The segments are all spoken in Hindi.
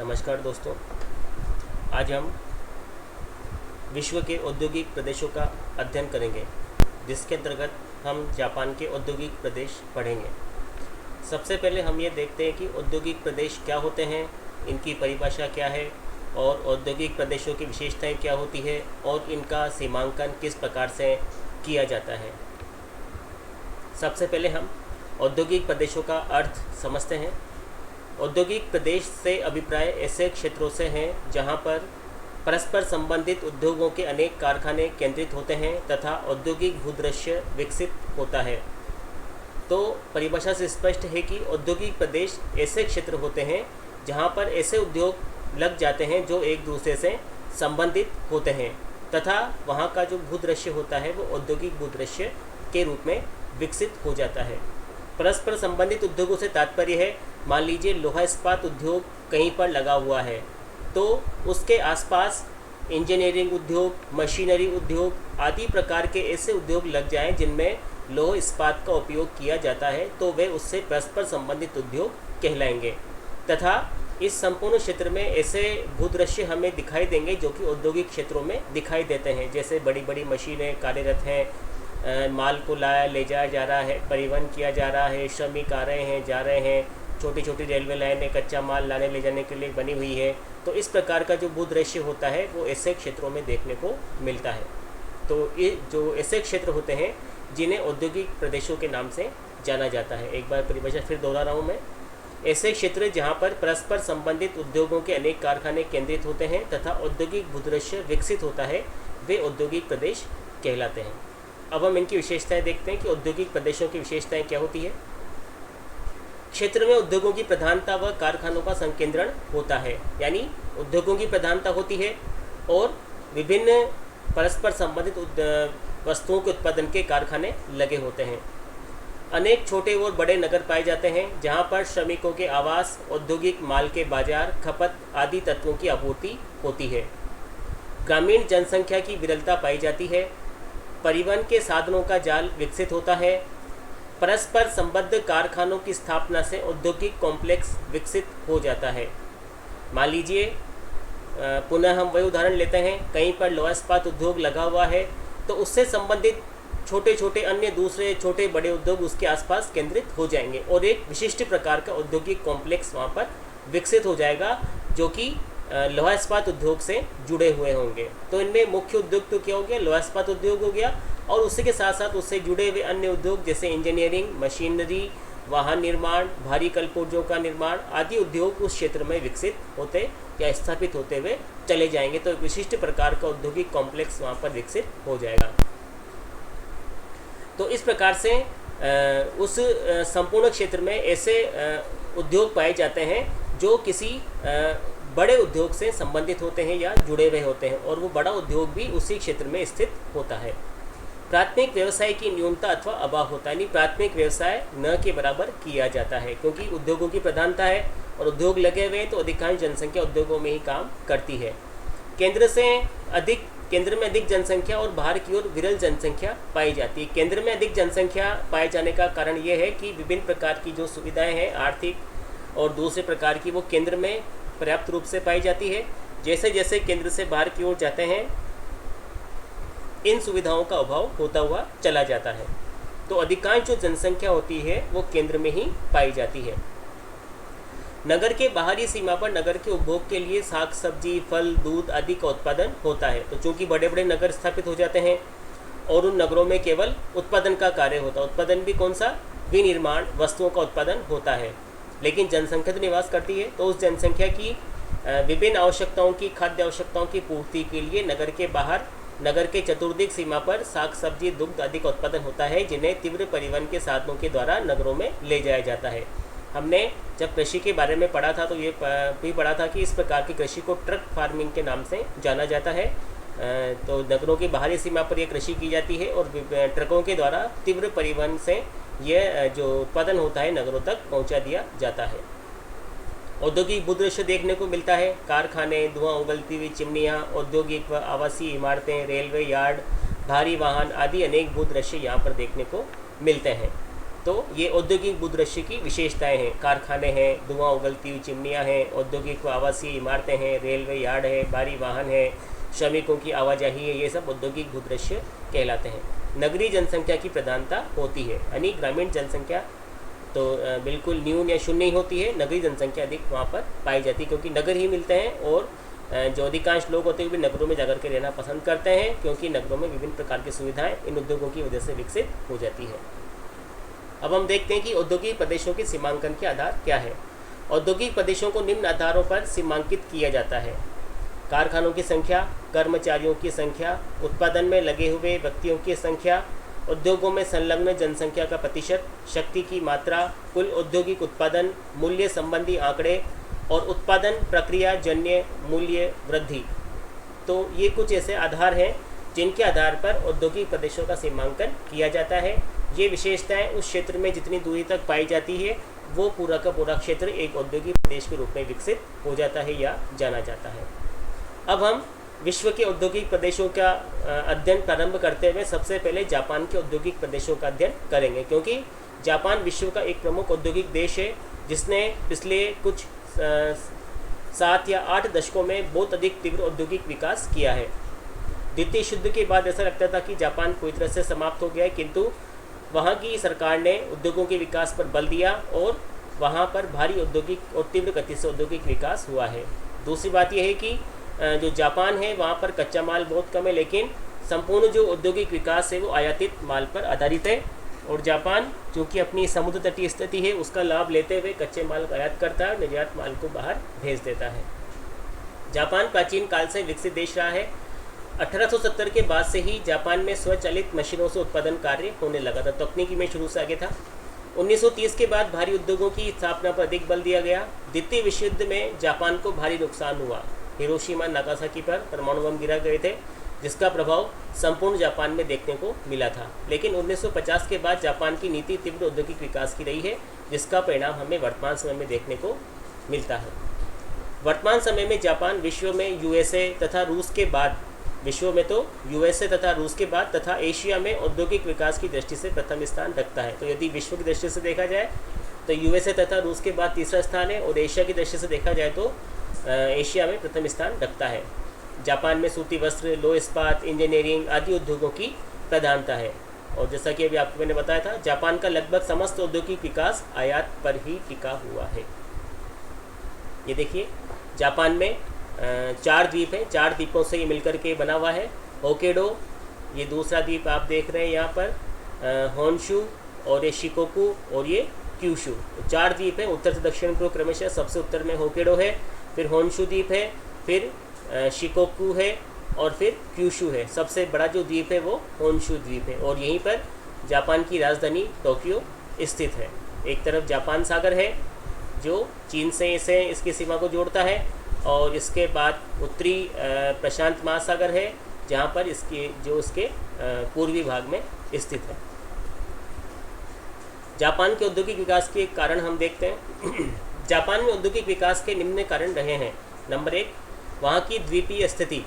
नमस्कार दोस्तों, आज हम विश्व के औद्योगिक प्रदेशों का अध्ययन करेंगे, जिसके अंतर्गत हम जापान के औद्योगिक प्रदेश पढ़ेंगे। सबसे पहले हम ये देखते हैं कि औद्योगिक प्रदेश क्या होते हैं, इनकी परिभाषा क्या है और औद्योगिक प्रदेशों की विशेषताएं क्या होती है और इनका सीमांकन किस प्रकार से किया जाता है। सबसे पहले हम औद्योगिक प्रदेशों का अर्थ समझते हैं। औद्योगिक प्रदेश से अभिप्राय ऐसे क्षेत्रों से हैं जहां पर परस्पर संबंधित उद्योगों के अनेक कारखाने केंद्रित होते हैं तथा औद्योगिक भूदृश्य विकसित होता है। तो परिभाषा से स्पष्ट है कि औद्योगिक प्रदेश ऐसे क्षेत्र होते हैं जहां पर ऐसे उद्योग लग जाते हैं जो एक दूसरे से संबंधित होते हैं तथा वहां का जो भूदृश्य होता है वो औद्योगिक भूदृश्य के रूप में विकसित हो जाता है। परस्पर संबंधित उद्योगों से तात्पर्य है, मान लीजिए लोहा इस्पात उद्योग कहीं पर लगा हुआ है तो उसके आसपास इंजीनियरिंग उद्योग, मशीनरी उद्योग आदि प्रकार के ऐसे उद्योग लग जाएं जिनमें लोह इस्पात का उपयोग किया जाता है, तो वे उससे परस्पर संबंधित उद्योग कहलाएंगे। तथा इस संपूर्ण क्षेत्र में ऐसे भूदृश्य हमें दिखाई देंगे जो कि औद्योगिक क्षेत्रों में दिखाई देते हैं, जैसे बड़ी बड़ी मशीनें कार्यरत हैं, माल को ले जाया जा रहा है, परिवहन किया जा रहा है, श्रमिक आ रहे हैं, जा रहे हैं, छोटी छोटी रेलवे लाइनें कच्चा माल लाने ले जाने के लिए बनी हुई है। तो इस प्रकार का जो भूदृश्य होता है वो ऐसे क्षेत्रों में देखने को मिलता है। तो ये जो ऐसे क्षेत्र होते हैं जिन्हें औद्योगिक प्रदेशों के नाम से जाना जाता है। एक बार परिभाषा फिर दोहरा रहा हूँ मैं। ऐसे क्षेत्र जहाँ पर परस्पर संबंधित उद्योगों के अनेक कारखाने केंद्रित होते हैं तथा औद्योगिक भूदृश्य विकसित होता है, वे औद्योगिक प्रदेश कहलाते हैं। अब हम इनकी विशेषताएं देखते हैं कि औद्योगिक प्रदेशों की विशेषताएं क्या होती है। क्षेत्र में उद्योगों की प्रधानता व कारखानों का संकेंद्रण होता है, यानी उद्योगों की प्रधानता होती है और विभिन्न परस्पर संबंधित वस्तुओं के उत्पादन के कारखाने लगे होते हैं। अनेक छोटे और बड़े नगर पाए जाते हैं जहां पर श्रमिकों के आवास, औद्योगिक माल के बाजार, खपत आदि तत्वों की आपूर्ति होती है। ग्रामीण जनसंख्या की विरलता पाई जाती है। परिवहन के साधनों का जाल विकसित होता है। परस्पर संबद्ध कारखानों की स्थापना से औद्योगिक कॉम्प्लेक्स विकसित हो जाता है। मान लीजिए पुनः हम वही उदाहरण लेते हैं, कहीं पर लोहा इस्पात उद्योग लगा हुआ है तो उससे संबंधित छोटे छोटे अन्य दूसरे छोटे बड़े उद्योग उसके आसपास केंद्रित हो जाएंगे और एक विशिष्ट प्रकार का औद्योगिक कॉम्प्लेक्स वहाँ पर विकसित हो जाएगा जो कि लोहा इस्पात उद्योग से जुड़े हुए होंगे। तो इनमें मुख्य उद्योग तो क्या हो गया, लोहा इस्पात उद्योग हो गया और उसी के साथ साथ उससे जुड़े हुए अन्य उद्योग जैसे इंजीनियरिंग, मशीनरी, वाहन निर्माण, भारी कलपुर्जों का निर्माण आदि उद्योग उस क्षेत्र में विकसित होते या स्थापित होते हुए चले जाएंगे। तो एक विशिष्ट प्रकार का औद्योगिक कॉम्प्लेक्स वहाँ पर विकसित हो जाएगा। तो इस प्रकार से उस संपूर्ण क्षेत्र में ऐसे उद्योग पाए जाते हैं जो किसी बड़े उद्योग से संबंधित होते हैं या जुड़े हुए होते हैं और वो बड़ा उद्योग भी उसी क्षेत्र में स्थित होता है। प्राथमिक व्यवसाय की न्यूनता अथवा अभाव होता है, यानी प्राथमिक व्यवसाय न के बराबर किया जाता है क्योंकि उद्योगों की प्रधानता है और उद्योग लगे हुए हैं तो अधिकांश जनसंख्या उद्योगों में ही काम करती है। केंद्र में अधिक जनसंख्या और बाहर की ओर विरल जनसंख्या पाई जाती है। केंद्र में अधिक जनसंख्या पाए जाने का कारण ये है कि विभिन्न प्रकार की जो सुविधाएं हैं आर्थिक और दूसरे प्रकार की वो केंद्र में पर्याप्त रूप से पाई जाती है। जैसे जैसे केंद्र से बाहर की ओर जाते हैं इन सुविधाओं का अभाव होता हुआ चला जाता है। तो अधिकांश जो जनसंख्या होती है वो केंद्र में ही पाई जाती है। नगर के बाहरी सीमा पर नगर के उपभोग के लिए साग सब्जी, फल, दूध आदि का उत्पादन होता है। तो चूंकि बड़े बड़े नगर स्थापित हो जाते हैं और उन नगरों में केवल उत्पादन का कार्य होता है, उत्पादन भी कौन सा, विनिर्माण वस्तुओं का उत्पादन होता है, लेकिन जनसंख्या तो निवास करती है। तो उस जनसंख्या की विभिन्न आवश्यकताओं की, खाद्य आवश्यकताओं की पूर्ति के लिए नगर के बाहर नगर के चतुर्दिक सीमा पर साग सब्जी, दुग्ध आदि का उत्पादन होता है जिन्हें तीव्र परिवहन के साधनों के द्वारा नगरों में ले जाया जाता है। हमने जब कृषि के बारे में पढ़ा था तो ये भी पढ़ा था कि इस प्रकार की कृषि को ट्रक फार्मिंग के नाम से जाना जाता है। तो नगरों की बाहरी सीमा पर यह कृषि की जाती है और ट्रकों के द्वारा तीव्र परिवहन से यह जो उत्पादन होता है नगरों तक पहुंचा दिया जाता है। औद्योगिक भूदृश्य देखने को मिलता है, कारखाने, धुआं उगलती हुई चिमनियाँ, औद्योगिक व आवासीय इमारतें, रेलवे यार्ड, भारी वाहन आदि अनेक भूदृश्य यहाँ पर देखने को मिलते हैं। तो ये औद्योगिक भूदृश्य की विशेषताएं हैं। कारखाने हैं, धुआं उगलती हुई चिमनियाँ हैं, औद्योगिक व आवासीय इमारतें हैं, रेलवे यार्ड है, भारी वाहन है, श्रमिकों की आवाजाही है, ये सब औद्योगिक भूदृश्य कहलाते हैं। नगरीय जनसंख्या की प्रधानता होती है, यानी ग्रामीण जनसंख्या तो बिल्कुल न्यून या शून्य ही होती है, नगरीय जनसंख्या अधिक वहाँ पर पाई जाती है, क्योंकि नगर ही मिलते हैं और जो अधिकांश लोग होते हैं भी नगरों में जाकर के रहना पसंद करते हैं, क्योंकि नगरों में विभिन्न प्रकार की सुविधाएं इन उद्योगों की वजह से विकसित हो जाती है। अब हम देखते हैं कि औद्योगिक प्रदेशों के सीमांकन के आधार क्या है। औद्योगिक प्रदेशों को निम्न आधारों पर सीमांकित किया जाता है: कारखानों की संख्या, कर्मचारियों की संख्या, उत्पादन में लगे हुए व्यक्तियों की संख्या, उद्योगों में संलग्न जनसंख्या का प्रतिशत, शक्ति की मात्रा, कुल औद्योगिक उत्पादन, मूल्य संबंधी आंकड़े और उत्पादन प्रक्रिया जन्य मूल्य वृद्धि। तो ये कुछ ऐसे आधार हैं जिनके आधार पर औद्योगिक प्रदेशों का सीमांकन किया जाता है। ये विशेषताएं उस क्षेत्र में जितनी दूरी तक पाई जाती है वो पूरा का पूरा क्षेत्र एक औद्योगिक प्रदेश के रूप में विकसित हो जाता है या जाना जाता है। अब हम विश्व के औद्योगिक प्रदेशों का अध्ययन प्रारंभ करते हुए सबसे पहले जापान के औद्योगिक प्रदेशों का अध्ययन करेंगे, क्योंकि जापान विश्व का एक प्रमुख औद्योगिक देश है जिसने पिछले कुछ 7 या 8 दशकों में बहुत अधिक तीव्र औद्योगिक विकास किया है। द्वितीय युद्ध के बाद ऐसा लगता था कि जापान पूरी तरह से समाप्त हो गया है, किंतु वहाँ की सरकार ने उद्योगों के विकास पर बल दिया और वहाँ पर भारी औद्योगिक और तीव्र गति से औद्योगिक विकास हुआ है। दूसरी बात यह है कि जो जापान है वहाँ पर कच्चा माल बहुत कम है, लेकिन संपूर्ण जो औद्योगिक विकास है वो आयातित माल पर आधारित है, और जापान चूँकि अपनी समुद्र तटीय स्थिति है उसका लाभ लेते हुए कच्चे माल का आयात करता है और निर्यात माल को बाहर भेज देता है। जापान प्राचीन काल से विकसित देश रहा है। 1870 के बाद से ही जापान में स्वचालित मशीनों से उत्पादन कार्य होने लगा था। तकनीकी में शुरू से आगे था। 1930 के बाद भारी उद्योगों की स्थापना पर अधिक बल दिया गया। द्वितीय विश्व युद्ध में जापान को भारी नुकसान हुआ। हिरोशिमा नागासाकी पर परमाणु बम गिरा गए थे, जिसका प्रभाव संपूर्ण जापान में देखने को मिला था। लेकिन 1950 के बाद जापान की नीति तीव्र औद्योगिक विकास की रही है, जिसका परिणाम हमें वर्तमान समय में देखने को मिलता है। वर्तमान समय में जापान विश्व में यूएसए तथा रूस के बाद तथा एशिया में औद्योगिक विकास की दृष्टि से प्रथम स्थान रखता है। तो यदि विश्व की दृष्टि से देखा जाए तो यूएसए तथा रूस के बाद तीसरा स्थान है, और एशिया की दृष्टि से देखा जाए तो एशिया में प्रथम स्थान रखता है। जापान में सूती वस्त्र, लौह इस्पात, इंजीनियरिंग आदि उद्योगों की प्रधानता है, और जैसा कि अभी आपको मैंने बताया था, जापान का लगभग समस्त औद्योगिक विकास आयात पर ही टिका हुआ है। ये देखिए, जापान में 4 द्वीप हैं, 4 द्वीपों से ये मिलकर के बना हुआ है। होक्काइडो, ये दूसरा द्वीप आप देख रहे हैं यहाँ पर, होन्शु, और ये शिकोकू, और ये क्यूशु। 4 द्वीप हैं उत्तर से दक्षिण पूर्व क्रमशः। सबसे उत्तर में होक्काइडो है, फिर होन्शु द्वीप है, फिर शिकोकू है, और फिर क्यूशु है। सबसे बड़ा जो द्वीप है वो होन्शु द्वीप है, और यहीं पर जापान की राजधानी टोक्यो स्थित है। एक तरफ जापान सागर है जो चीन से इसे इसकी सीमा को जोड़ता है, और इसके बाद उत्तरी प्रशांत महासागर है जहाँ पर इसके पूर्वी भाग में स्थित है। जापान के औद्योगिक विकास के कारण हम देखते हैं। जापान में औद्योगिक विकास के निम्न कारण रहे हैं। नंबर 1, वहाँ की द्वीपीय स्थिति।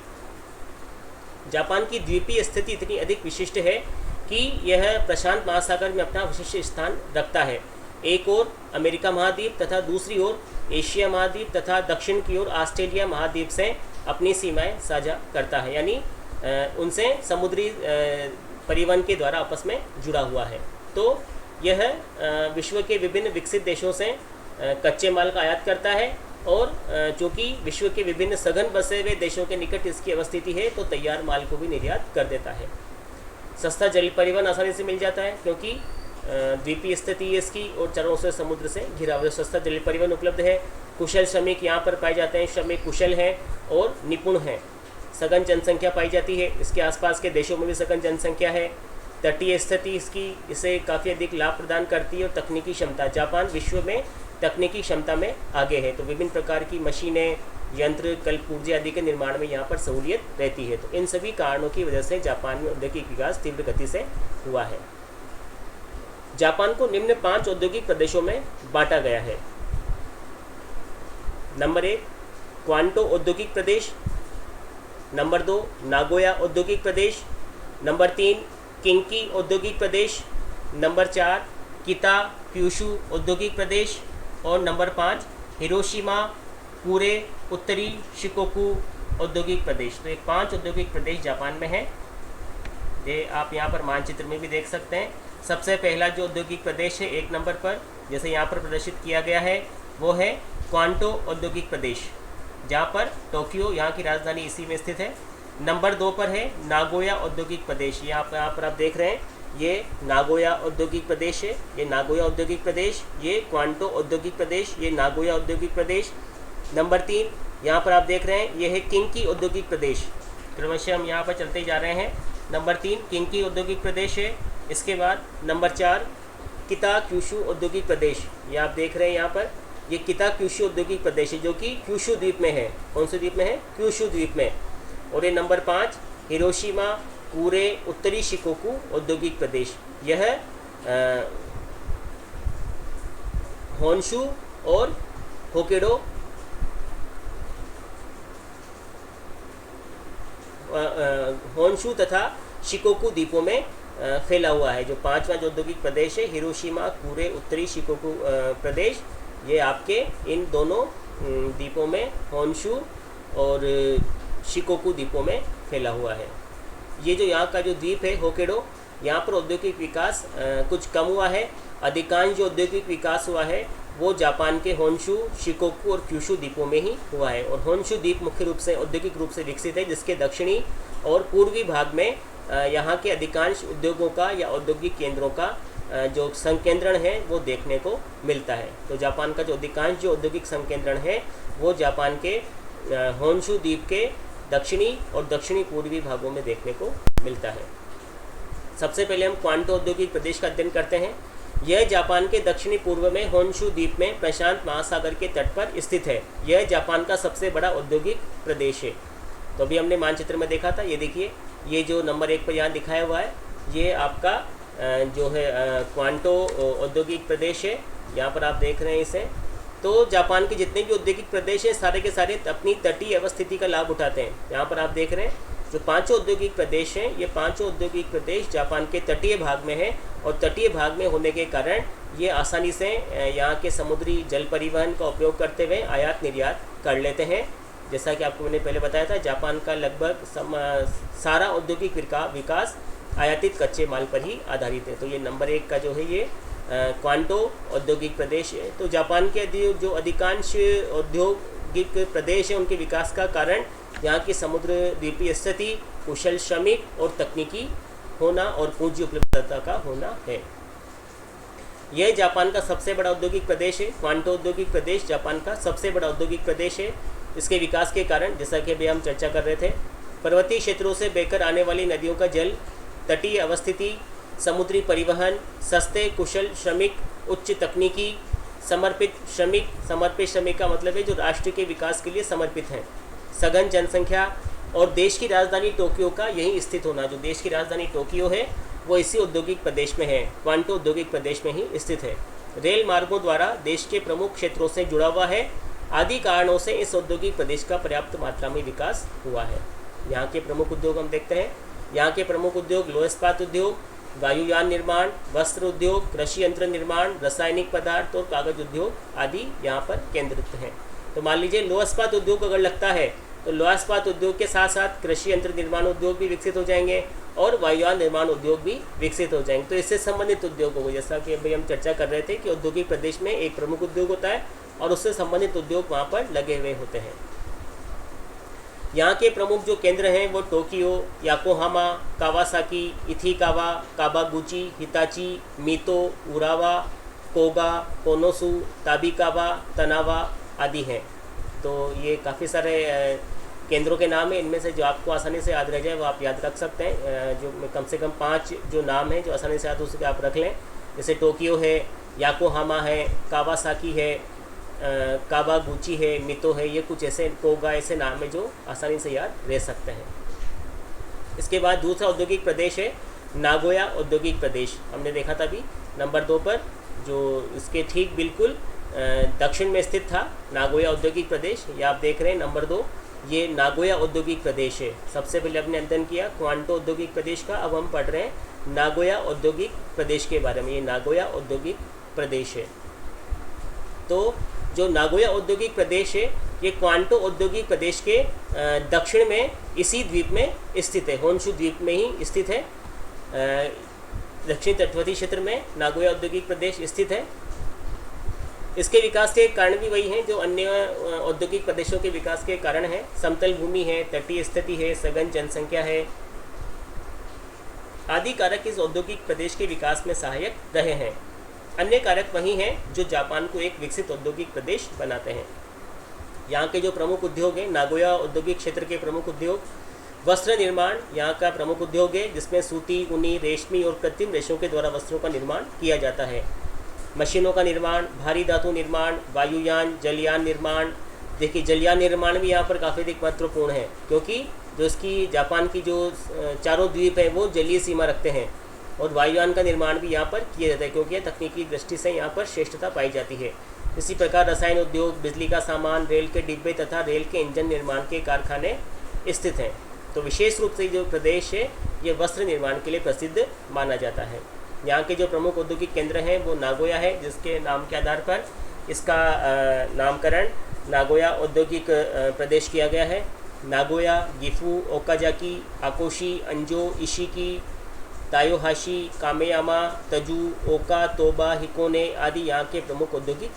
जापान की द्वीपीय स्थिति इतनी अधिक विशिष्ट है कि यह प्रशांत महासागर में अपना विशिष्ट स्थान रखता है। एक ओर अमेरिका महाद्वीप तथा दूसरी ओर एशिया महाद्वीप तथा दक्षिण की ओर ऑस्ट्रेलिया महाद्वीप से अपनी सीमाएं साझा करता है, यानी उनसे समुद्री परिवहन के द्वारा आपस में जुड़ा हुआ है। तो यह विश्व के विभिन्न विकसित देशों से कच्चे माल का आयात करता है, और चूँकि विश्व के विभिन्न सघन बसे हुए देशों के निकट इसकी अवस्थिति है तो तैयार माल को भी निर्यात कर देता है। सस्ता जल परिवहन आसानी से मिल जाता है, क्योंकि द्वीपीय स्थिति है इसकी और चारों ओर से समुद्र से घिरा हुआ। सस्ता जल परिवहन उपलब्ध है। कुशल श्रमिक यहाँ पर पाए जाते हैं। श्रमिक कुशल हैं और निपुण हैं। सघन जनसंख्या पाई जाती है। इसके आसपास के देशों में भी सघन जनसंख्या है। तटीय स्थिति इसकी इसे काफ़ी अधिक लाभ प्रदान करती है। और तकनीकी क्षमता, जापान विश्व में तकनीकी क्षमता में आगे है, तो विभिन्न प्रकार की मशीनें, यंत्र, कलपुर्जे आदि के निर्माण में यहाँ पर सहूलियत रहती है। तो इन सभी कारणों की वजह से जापान में औद्योगिक विकास तीव्र गति से हुआ है। जापान को निम्न 5 औद्योगिक प्रदेशों में बांटा गया है। नंबर 1, क्वांटो औद्योगिक प्रदेश। नंबर 2, नागोया औद्योगिक प्रदेश। नंबर 3, किंकी औद्योगिक प्रदेश। नंबर 4, किता क्यूशु औद्योगिक प्रदेश, और नंबर 5 हिरोशिमा पूरे उत्तरी शिकोकू औद्योगिक प्रदेश। तो ये 5 औद्योगिक प्रदेश जापान में हैं। ये आप यहाँ पर मानचित्र में भी देख सकते हैं। सबसे पहला जो औद्योगिक प्रदेश है 1 नंबर पर, जैसे यहाँ पर प्रदर्शित किया गया है, वो है क्वांटो औद्योगिक प्रदेश, जहाँ पर टोक्यो यहाँ की राजधानी इसी में स्थित है। नंबर 2 पर है नागोया औद्योगिक प्रदेश। यहाँ पर आप देख रहे हैं, ये नागोया औद्योगिक प्रदेश है, ये नागोया औद्योगिक प्रदेश, ये क्वांटो औद्योगिक प्रदेश, ये नागोया औद्योगिक प्रदेश। नंबर 3 यहाँ पर आप देख रहे हैं, ये है किंकी औद्योगिक प्रदेश। क्रमशः हम यहाँ पर चलते ही जा रहे हैं। नंबर 3 किंकी औद्योगिक प्रदेश है। इसके बाद नंबर 4 किता क्यूशु औद्योगिक प्रदेश, ये आप देख रहे हैं यहाँ पर, ये किता क्यूशु औद्योगिक प्रदेश है, जो कि क्यूशु द्वीप में है। कौन से द्वीप में है? क्यूशु द्वीप में। और ये नंबर 5 हिरोशिमा पूरे उत्तरी शिकोकू औद्योगिक प्रदेश, यह होन्शु और होकेडो होन्शु तथा शिकोकू द्वीपों में फैला हुआ है। जो 5वां जो औद्योगिक प्रदेश है हिरोशिमा पूरे उत्तरी शिकोकू प्रदेश, ये आपके इन दोनों द्वीपों में, होन्शु और शिकोकू द्वीपों में फैला हुआ है। ये जो यहाँ का जो द्वीप है होकेडो, यहाँ पर औद्योगिक विकास कुछ कम हुआ है। अधिकांश जो औद्योगिक विकास हुआ है वो जापान के होन्शु, शिकोकू और क्यूशु द्वीपों में ही हुआ है। और होन्शु द्वीप मुख्य रूप से औद्योगिक रूप से विकसित है, जिसके दक्षिणी और पूर्वी भाग में यहाँ के अधिकांश उद्योगों का या औद्योगिक केंद्रों का जो संकेंद्रण है वो देखने को मिलता है। तो जापान का जो अधिकांश जो औद्योगिक संकेंद्रण है वो जापान के होन्शु द्वीप के दक्षिणी और दक्षिणी पूर्वी भागों में देखने को मिलता है। सबसे पहले हम क्वांटो औद्योगिक प्रदेश का अध्ययन करते हैं। यह जापान के दक्षिणी पूर्व में होन्शु द्वीप में प्रशांत महासागर के तट पर स्थित है। यह जापान का सबसे बड़ा औद्योगिक प्रदेश है। तो अभी हमने मानचित्र में देखा था, ये देखिए, ये जो नंबर 1 पर यहाँ दिखाया हुआ है, ये आपका जो है क्वांटो औद्योगिक प्रदेश है। यहाँ पर आप देख रहे हैं इसे। तो जापान के जितने भी औद्योगिक प्रदेश हैं सारे के सारे अपनी तटीय अवस्थिति का लाभ उठाते हैं। यहाँ पर आप देख रहे हैं जो 5 औद्योगिक प्रदेश हैं, ये 5 औद्योगिक प्रदेश जापान के तटीय भाग में है, और तटीय भाग में होने के कारण ये आसानी से यहाँ के समुद्री जल परिवहन का उपयोग करते हुए आयात निर्यात कर लेते हैं। जैसा कि आपको मैंने पहले बताया था, जापान का लगभग सारा औद्योगिक विकास आयातित कच्चे माल पर ही आधारित है। तो ये नंबर 1 का जो है ये क्वांटो औद्योगिक प्रदेश है। तो जापान के जो अधिकांश औद्योगिक प्रदेश है उनके विकास का कारण यहाँ की समुद्र द्वीपीय स्थिति, कुशल श्रमिक और तकनीकी होना और पूंजी उपलब्धता का होना है। यह जापान का सबसे बड़ा औद्योगिक प्रदेश है। क्वांटो औद्योगिक प्रदेश जापान का सबसे बड़ा औद्योगिक प्रदेश है। इसके विकास के कारण, जैसा कि अभी हम चर्चा कर रहे थे, पर्वतीय क्षेत्रों से बहकर आने वाली नदियों का जल, तटीय अवस्थिति, समुद्री परिवहन, सस्ते कुशल श्रमिक, उच्च तकनीकी, समर्पित श्रमिक का मतलब है जो राष्ट्र के विकास के लिए समर्पित हैं, सघन जनसंख्या और देश की राजधानी टोक्यो का यहीं स्थित होना। जो देश की राजधानी टोक्यो है वो इसी औद्योगिक प्रदेश में है, क्वांटो औद्योगिक प्रदेश में ही स्थित है। रेल मार्गों द्वारा देश के प्रमुख क्षेत्रों से जुड़ा हुआ है। आदि कारणों से इस औद्योगिक प्रदेश का पर्याप्त मात्रा में विकास हुआ है। यहाँ के प्रमुख उद्योग हम देखते हैं। यहाँ के प्रमुख उद्योग लौह इस्पात उद्योग, वायुयान निर्माण, वस्त्र उद्योग, कृषि यंत्र निर्माण, रासायनिक पदार्थ और कागज उद्योग आदि यहाँ पर केंद्रित हैं। तो मान लीजिए लौह इस्पात उद्योग अगर लगता है तो लौह इस्पात उद्योग के साथ साथ कृषि यंत्र निर्माण उद्योग भी विकसित हो जाएंगे और वायुयान निर्माण उद्योग भी विकसित हो जाएंगे। तो इससे संबंधित उद्योग होंगे, जैसा कि अभी हम चर्चा कर रहे थे कि औद्योगिक प्रदेश में एक प्रमुख उद्योग होता है और उससे संबंधित उद्योग वहाँ पर लगे हुए होते हैं। यहाँ के प्रमुख जो केंद्र हैं वो Tokyo, Yokohama, Kawasaki, इथिकावा, काबागुची, Hitachi, मीतो, Urawa, कोगा, कोनोसू, ताबिकावा, तनावा आदि हैं। तो ये काफ़ी सारे केंद्रों के नाम हैं। इनमें से जो आपको आसानी से याद रह जाए वो आप याद रख सकते हैं। जो कम से कम 5 जो नाम हैं जो आसानी से याद हो सके आप रख लें। जैसे टोक्यो है, याकोहामा है, कावासाकी है, काबागुची है, मितो है, ये कुछ ऐसे कोगा ऐसे नाम है जो आसानी से याद रह सकते हैं। इसके बाद दूसरा औद्योगिक प्रदेश है नागोया औद्योगिक प्रदेश। हमने देखा था अभी नंबर 2 पर, जो इसके ठीक बिल्कुल दक्षिण में स्थित था नागोया औद्योगिक प्रदेश। ये आप देख रहे हैं नंबर 2, ये नागोया औद्योगिक प्रदेश है। सबसे पहले हमने अध्ययन किया क्वांटो औद्योगिक प्रदेश का, अब हम पढ़ रहे हैं नागोया औद्योगिक प्रदेश के बारे में। ये नागोया औद्योगिक प्रदेश है। तो जो नागोया औद्योगिक प्रदेश है ये क्वांटो औद्योगिक प्रदेश के दक्षिण में इसी द्वीप में स्थित है, होन्शु द्वीप में ही स्थित है। दक्षिण तटवर्ती क्षेत्र में नागोया औद्योगिक प्रदेश स्थित है। इसके विकास के कारण भी वही हैं जो अन्य औद्योगिक प्रदेशों के विकास के कारण हैं। समतल भूमि है, तटीय स्थिति है, सघन जनसंख्या है आदि कारक इस औद्योगिक प्रदेश के विकास में सहायक रहे हैं। अन्य कारक वही हैं जो जापान को एक विकसित औद्योगिक प्रदेश बनाते हैं। यहाँ के जो प्रमुख उद्योग हैं, नागोया औद्योगिक क्षेत्र के प्रमुख उद्योग, वस्त्र निर्माण यहाँ का प्रमुख उद्योग है जिसमें सूती, ऊनी, रेशमी और कृत्रिम रेशों के द्वारा वस्त्रों का निर्माण किया जाता है। मशीनों का निर्माण, भारी धातु निर्माण, वायुयान, जलयान निर्माण। देखिए जलयान निर्माण भी यहाँ पर काफ़ी अधिक महत्वपूर्ण है क्योंकि जो इसकी जापान की जो चारों द्वीप हैं वो जलीय सीमा रखते हैं और वायुयान का निर्माण भी यहाँ पर किया जाता है क्योंकि तकनीकी दृष्टि से यहाँ पर श्रेष्ठता पाई जाती है। इसी प्रकार रसायन उद्योग, बिजली का सामान, रेल के डिब्बे तथा रेल के इंजन निर्माण के कारखाने स्थित हैं। तो विशेष रूप से जो प्रदेश है ये वस्त्र निर्माण के लिए प्रसिद्ध माना जाता है। यहाँ के जो प्रमुख औद्योगिक केंद्र हैं वो नागोया है जिसके नाम के आधार पर इसका नामकरण नागोया औद्योगिक प्रदेश किया गया है। नागोया, गिफू, ओकाजाकी, आकोशी, अंजो, इशिकी, तायोहाशी, कामेयामा, तजू, ओका, तोबा, हिकोने आदि यहाँ के प्रमुख औद्योगिक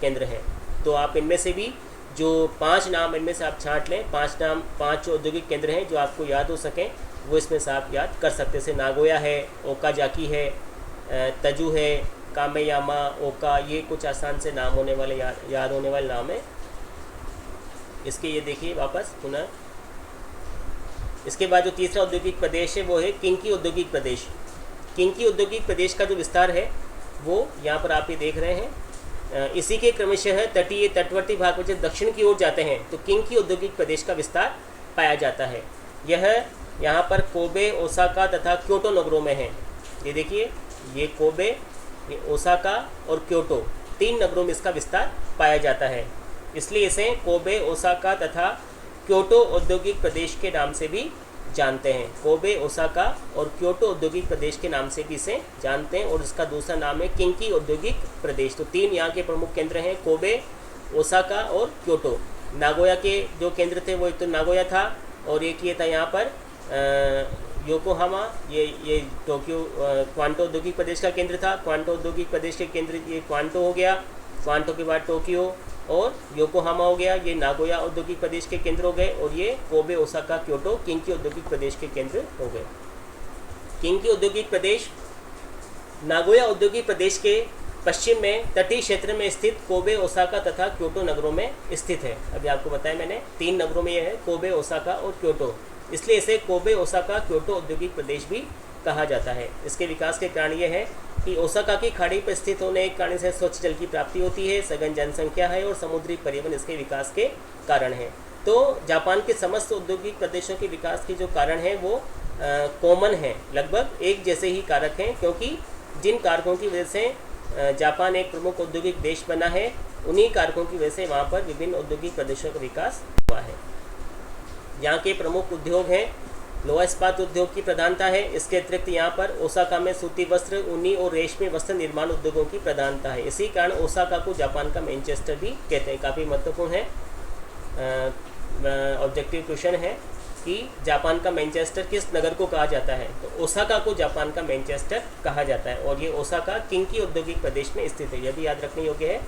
केंद्र हैं। तो आप इनमें से भी जो 5 नाम इनमें से आप छांट लें, 5 औद्योगिक केंद्र हैं जो आपको याद हो सकें वो इसमें से आप याद कर सकते हैं। जैसे नागोया है, ओकाजाकी है, तजू है, कामेयामा, ओका, ये कुछ आसान से नाम होने वाले याद होने वाले नाम है। इसके ये देखिए वापस पुनः। इसके बाद जो तीसरा औद्योगिक प्रदेश है वो है किंकी औद्योगिक प्रदेश। किंकी औद्योगिक प्रदेश का जो विस्तार है वो यहाँ पर आप ये देख रहे हैं। इसी के क्रमशः तटीय तटवर्ती भाग में जब दक्षिण की ओर जाते हैं तो किंकी औद्योगिक प्रदेश का विस्तार पाया जाता है। यह यहाँ पर कोबे, ओसाका तथा क्योटो नगरों में है। ये देखिए ये कोबे, ये ओसाका और क्योटो 3 नगरों में इसका विस्तार पाया जाता है। इसलिए इसे कोबे, ओसाका तथा क्योटो औद्योगिक प्रदेश के नाम से भी जानते हैं। कोबे, ओसाका और क्योटो औद्योगिक प्रदेश के नाम से भी इसे जानते हैं और इसका दूसरा नाम है किंकी औद्योगिक प्रदेश। तो 3 यहाँ के प्रमुख केंद्र हैं, कोबे, ओसाका और क्योटो। नागोया के जो केंद्र थे वो एक तो नागोया था और एक ये था यहाँ पर योकोहामा, ये टोक्यो क्वांटो औद्योगिक प्रदेश का केंद्र था। क्वांटो औद्योगिक प्रदेश के केंद्र ये क्वांटो हो गया, क्वांटो के बाद टोक्यो और योकोहामा हो गया, ये नागोया औद्योगिक प्रदेश के केंद्र हो गए और ये कोबे, ओसाका, क्योटो किंकी औद्योगिक प्रदेश के केंद्र हो गए। किंकी औद्योगिक प्रदेश नागोया औद्योगिक प्रदेश के पश्चिम में तटीय क्षेत्र में स्थित कोबे, ओसाका तथा क्योटो नगरों में स्थित है। अभी आपको बताया मैंने 3 नगरों में यह है, कोबे, ओसाका और क्योटो। इसलिए इसे कोबे, ओसाका, क्योटो औद्योगिक प्रदेश भी कहा जाता है। इसके विकास के कारण ये है कि ओसाका की खाड़ी पर स्थित होने के कारण से स्वच्छ जल की प्राप्ति होती है, सघन जनसंख्या है और समुद्री परिवहन इसके विकास के कारण है। तो जापान के समस्त औद्योगिक प्रदेशों के विकास के जो कारण हैं वो कॉमन हैं, लगभग एक जैसे ही कारक हैं क्योंकि जिन कारकों की वजह से जापान एक प्रमुख औद्योगिक देश बना है उन्हीं कारकों की वजह से वहाँ पर विभिन्न औद्योगिक प्रदेशों का विकास हुआ है। यहाँ के प्रमुख उद्योग हैं, लोहा इस्पात उद्योग की प्रधानता है। इसके अतिरिक्त यहाँ पर ओसाका में सूती वस्त्र, ऊनी और रेशमी वस्त्र निर्माण उद्योगों की प्रधानता है। इसी कारण ओसाका को जापान का मैनचेस्टर भी कहते हैं। काफ़ी महत्वपूर्ण है, ऑब्जेक्टिव क्वेश्चन है कि जापान का मैनचेस्टर किस नगर को कहा जाता है, तो ओसाका को जापान का मैनचेस्टर कहा जाता है और ये ओसाका किंकी औद्योगिक प्रदेश में स्थित है। यह भी याद रखने योग्य है,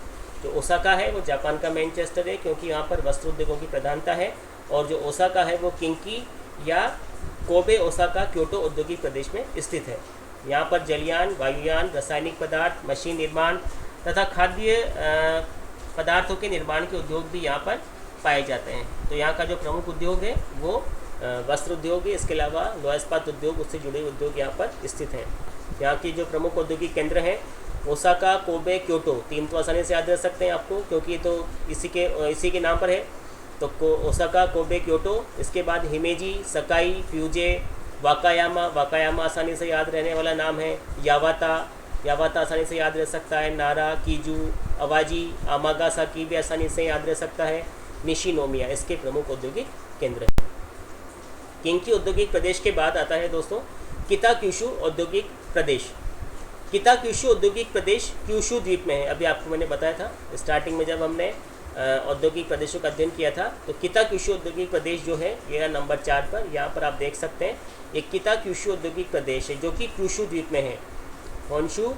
जो ओसाका है वो जापान का मैनचेस्टर है क्योंकि यहाँ पर वस्त्र उद्योगों की प्रधानता है और जो ओसाका है वो किंकी या कोबे, ओसाका, क्योटो औद्योगिक प्रदेश में स्थित है। यहाँ पर जलयान, वायुयान, रासायनिक पदार्थ, मशीन निर्माण तथा खाद्य पदार्थों के निर्माण के उद्योग भी यहाँ पर पाए जाते हैं। तो यहाँ का जो प्रमुख उद्योग है वो वस्त्र उद्योग है। इसके अलावा लोहा इस्पात उद्योग, उससे जुड़े उद्योग यहाँ पर स्थित हैं। यहाँ की जो प्रमुख औद्योगिक केंद्र हैं ओसाका, कोबे, क्योटो, 3 तो आसानी से याद रख सकते हैं आपको क्योंकि तो इसी के नाम पर है। तो ओसाका, कोबे, क्योटो, इसके बाद हिमेजी, सकाई, फ्यूजे, वाकायामा आसानी से याद रहने वाला नाम है। यावाता आसानी से याद रह सकता है। नारा, कीजू, अवाजी, आमागासाकी भी आसानी से याद रह सकता है। निशिनोमिया इसके प्रमुख औद्योगिक केंद्र हैं। किंकी औद्योगिक प्रदेश के बाद आता है दोस्तों किताक्यूशु औद्योगिक प्रदेश। किताक्यूशु औद्योगिक प्रदेश क्यूशु द्वीप में है। अभी आपको मैंने बताया था स्टार्टिंग में जब हमने औद्योगिक प्रदेशों का अध्ययन किया था, तो किताक्यूशु औद्योगिक प्रदेश जो है ये नंबर 4 पर, यहाँ पर आप देख सकते हैं ये किताक्यूशु औद्योगिक प्रदेश है जो कि क्यूशु द्वीप में है। होन्शु,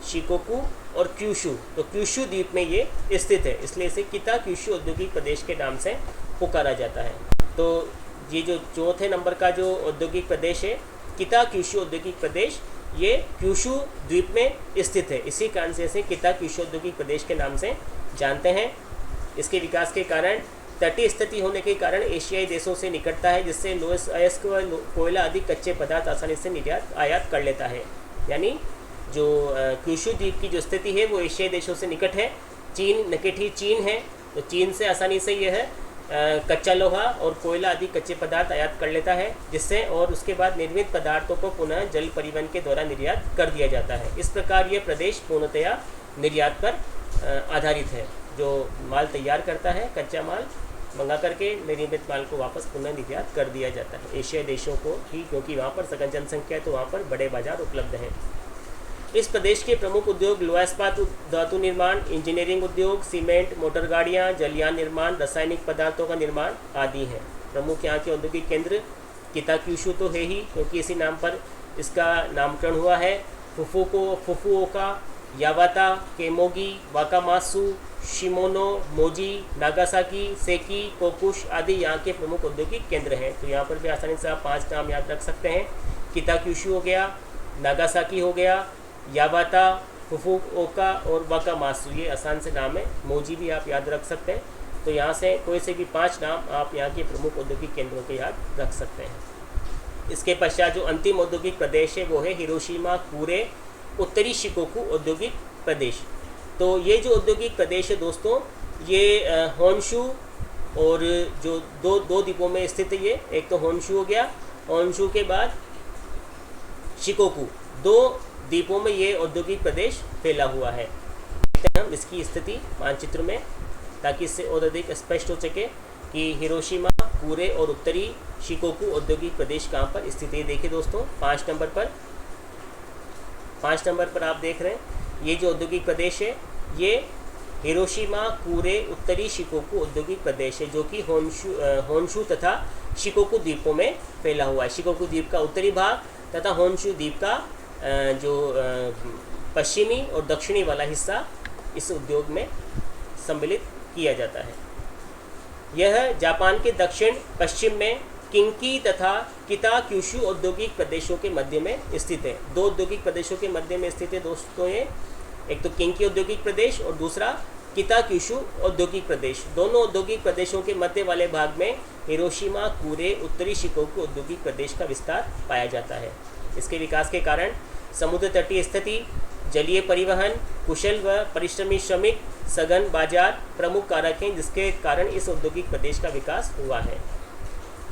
शिकोकू और क्यूशु, तो क्यूशु द्वीप में ये स्थित है, इसलिए इसे किताक्यूशु औद्योगिक प्रदेश के नाम से पुकारा जाता है। तो ये जो चौथे नंबर का जो औद्योगिक प्रदेश है किताक्यूशु औद्योगिक प्रदेश, ये क्यूशु द्वीप में स्थित है, इसी कारण से इसे किताक्यूशु औद्योगिक प्रदेश के नाम से जानते हैं। इसके विकास के कारण तटीय स्थिति होने के कारण एशियाई देशों से निकटता है, जिससे लोहे अयस्क कोयला आदि कच्चे पदार्थ आसानी से निर्यात आयात कर लेता है। यानी जो क्यूशु द्वीप की जो स्थिति है वो एशियाई देशों से निकट है। चीन निकट चीन है, तो चीन से आसानी से यह कच्चा लोहा और कोयला आदि कच्चे पदार्थ आयात कर लेता है, जिससे और उसके बाद निर्मित पदार्थों को पुनः जल परिवहन के द्वारा निर्यात कर दिया जाता है। इस प्रकार यह प्रदेश पूर्णतया निर्यात पर आधारित है। जो माल तैयार करता है, कच्चा माल मंगा करके निर्मित माल को वापस पुनः निर्यात कर दिया जाता है एशियाई देशों को ही, क्योंकि वहाँ पर सघन जनसंख्या है तो वहाँ पर बड़े बाजार उपलब्ध हैं। इस प्रदेश के प्रमुख उद्योग लोहा इस्पात धातु निर्माण, इंजीनियरिंग उद्योग, सीमेंट, मोटर गाड़ियाँ, जलयान निर्माण, रासायनिक पदार्थों का निर्माण आदि हैं। प्रमुख यहाँ के औद्योगिक केंद्र किताक्यूशु तो है ही, क्योंकि इसी नाम पर इसका नामकरण हुआ है। फुकुओका, यावाता, केमोगी, वाकामासु, शिमोनो, मोजी, नागासाकी, सेकी, कोकुश आदि यहाँ के प्रमुख औद्योगिक केंद्र हैं। तो यहाँ पर भी आसानी से आप 5 नाम याद रख सकते हैं। किताक्यूशु हो गया, नागासाकी हो गया, याबाता, फुकुओका और वाकामासु, ये आसान से नाम है। मोजी भी आप याद रख सकते हैं। तो यहाँ से कोई से भी 5 नाम आप यहाँ के प्रमुख औद्योगिक केंद्रों के याद रख सकते हैं। इसके पश्चात जो अंतिम औद्योगिक प्रदेश है वो है हिरोशिमा, कुरे, उत्तरी शिकोकू औद्योगिक प्रदेश। तो ये जो औद्योगिक प्रदेश है दोस्तों, ये होन्शु और जो दो द्वीपों में स्थित है ये, एक तो होन्शु हो गया, होन्शु के बाद शिकोकू, 2 द्वीपों में ये औद्योगिक प्रदेश फैला हुआ है। देखते हैं हम इसकी स्थिति मानचित्र में, ताकि इससे और अधिक स्पष्ट हो सके कि हिरोशिमा, कुरे और उत्तरी शिकोकू औद्योगिक प्रदेश कहाँ पर स्थित है। देखिए दोस्तों 5 नंबर पर आप देख रहे हैं ये जो औद्योगिक प्रदेश है ये हिरोशिमा, कुरे, उत्तरी शिकोकू औद्योगिक प्रदेश है, जो कि होन्शु तथा शिकोकू द्वीपों में फैला हुआ है। शिकोकू द्वीप का उत्तरी भाग तथा होन्शु द्वीप का जो पश्चिमी और दक्षिणी वाला हिस्सा इस उद्योग में सम्मिलित किया जाता है। यह जापान के दक्षिण पश्चिम में किंकी तथा किताक्यूशु औद्योगिक प्रदेशों के मध्य में स्थित है। 2 औद्योगिक प्रदेशों के मध्य में स्थित है दोस्तों ये, एक तो किंकी औद्योगिक प्रदेश और दूसरा किताक्यूशु औद्योगिक प्रदेश। दोनों औद्योगिक प्रदेशों के मध्य वाले भाग में हिरोशिमा, कुरे, उत्तरी शिकोकू औद्योगिक प्रदेश का विस्तार पाया जाता है। इसके विकास के कारण समुद्र तटीय स्थिति, जलीय परिवहन, कुशल व परिश्रमी श्रमिक, सघन बाजार प्रमुख कारक हैं, जिसके कारण इस औद्योगिक प्रदेश का विकास हुआ है।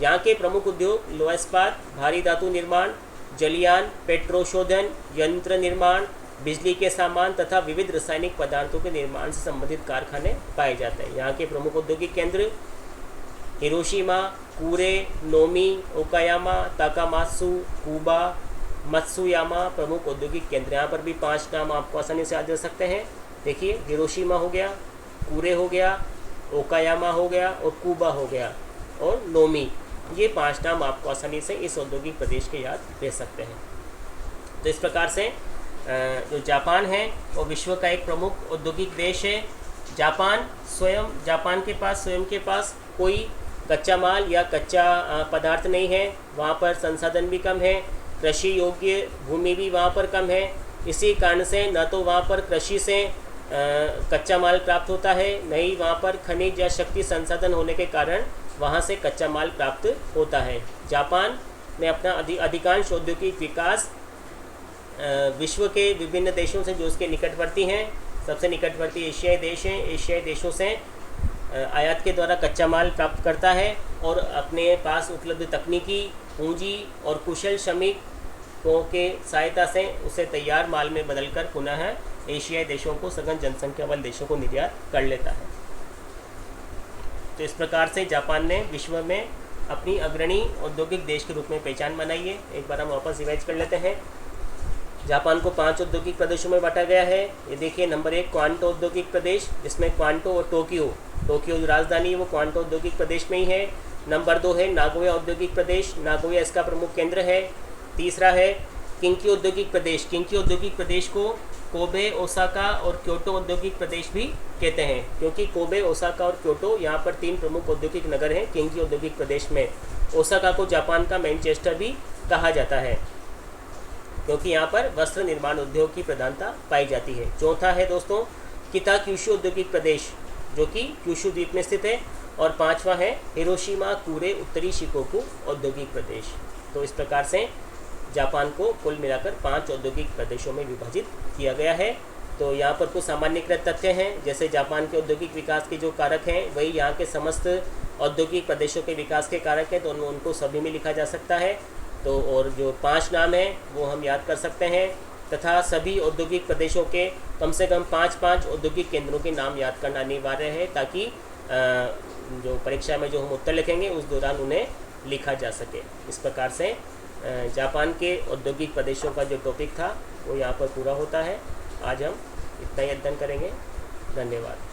यहाँ के प्रमुख उद्योग लोहा इस्पात, भारी धातु निर्माण, जलयान, पेट्रोशोधन, यंत्र निर्माण, बिजली के सामान तथा विविध रासायनिक पदार्थों के निर्माण से संबंधित कारखाने पाए जाते हैं। यहाँ के प्रमुख औद्योगिक केंद्र Hiroshima, कुरे, Nomi, Okayama, ताकामात्सु, Quba, Matsuyama प्रमुख औद्योगिक केंद्र। यहाँ पर भी 5 नाम आपको आसानी से याद रख सकते हैं। देखिए हिरोशिमा हो गया, कुरे हो गया, ओकायामा हो गया और कुबा हो गया और नोमी, ये 5 नाम आपको आसानी से इस औद्योगिक प्रदेश के याद रह सकते हैं। तो इस प्रकार से जो जापान है वो विश्व का एक प्रमुख औद्योगिक देश है। जापान के पास स्वयं के पास कोई कच्चा माल या कच्चा पदार्थ नहीं है। वहाँ पर संसाधन भी कम है, कृषि योग्य भूमि भी वहाँ पर कम है। इसी कारण से न तो वहाँ पर कृषि से कच्चा माल प्राप्त होता है, न ही वहाँ पर खनिज या शक्ति संसाधन होने के कारण वहाँ से कच्चा माल प्राप्त होता है। जापान ने अपना अधिकांश औद्योगिक विकास विश्व के विभिन्न देशों से जो उसके निकटवर्ती हैं, सबसे निकटवर्ती एशियाई देश हैं, एशियाई देशों से आयात के द्वारा कच्चा माल प्राप्त करता है और अपने पास उपलब्ध तकनीकी पूंजी और कुशल श्रमिकों के सहायता से उसे तैयार माल में बदलकर पुनः एशियाई देशों को सघन जनसंख्या वाले देशों को निर्यात कर लेता है। तो इस प्रकार से जापान ने विश्व में अपनी अग्रणी औद्योगिक देश के रूप में पहचान बनाई है। एक बार हम वापस रिवाइज कर लेते हैं। जापान को 5 औद्योगिक प्रदेशों में बांटा गया है। ये देखिए, नंबर 1 क्वांटो औद्योगिक प्रदेश, जिसमें क्वांटो और टोक्यो जो राजधानी है वो क्वांटो औद्योगिक प्रदेश में ही है। नंबर 2 है नागोया औद्योगिक प्रदेश, नागोया इसका प्रमुख केंद्र है। तीसरा है किंकी औद्योगिक प्रदेश। किंकी औद्योगिक प्रदेश को कोबे, ओसाका और क्योटो औद्योगिक प्रदेश भी कहते हैं, क्योंकि कोबे, ओसाका और क्योटो यहाँ पर 3 प्रमुख औद्योगिक नगर हैं किंकी औद्योगिक प्रदेश में। ओसाका को जापान का मैनचेस्टर भी कहा जाता है, क्योंकि यहाँ पर वस्त्र निर्माण उद्योग की प्रधानता पाई जाती है। चौथा है दोस्तों किता क्यूशु औद्योगिक प्रदेश, जो कि क्यूशु द्वीप में स्थित है। और 5वां है हिरोशिमा कूरे उत्तरी शिकोकू औद्योगिक प्रदेश। तो इस प्रकार से जापान को कुल मिलाकर 5 औद्योगिक प्रदेशों में विभाजित किया गया है। तो यहाँ पर कुछ सामान्यकृत तथ्य हैं, जैसे जापान के औद्योगिक विकास के जो कारक हैं वही यहाँ के समस्त औद्योगिक प्रदेशों के विकास के कारक हैं, तो उनको सभी में लिखा जा सकता है। तो और जो 5 नाम हैं वो हम याद कर सकते हैं, तथा सभी औद्योगिक प्रदेशों के कम से कम 5-5 औद्योगिक केंद्रों के नाम याद करना अनिवार्य है, ताकि जो परीक्षा में जो हम उत्तर लिखेंगे उस दौरान उन्हें लिखा जा सके। इस प्रकार से जापान के औद्योगिक प्रदेशों का जो टॉपिक था वो यहाँ पर पूरा होता है। आज हम इतना ही अध्ययन करेंगे। धन्यवाद।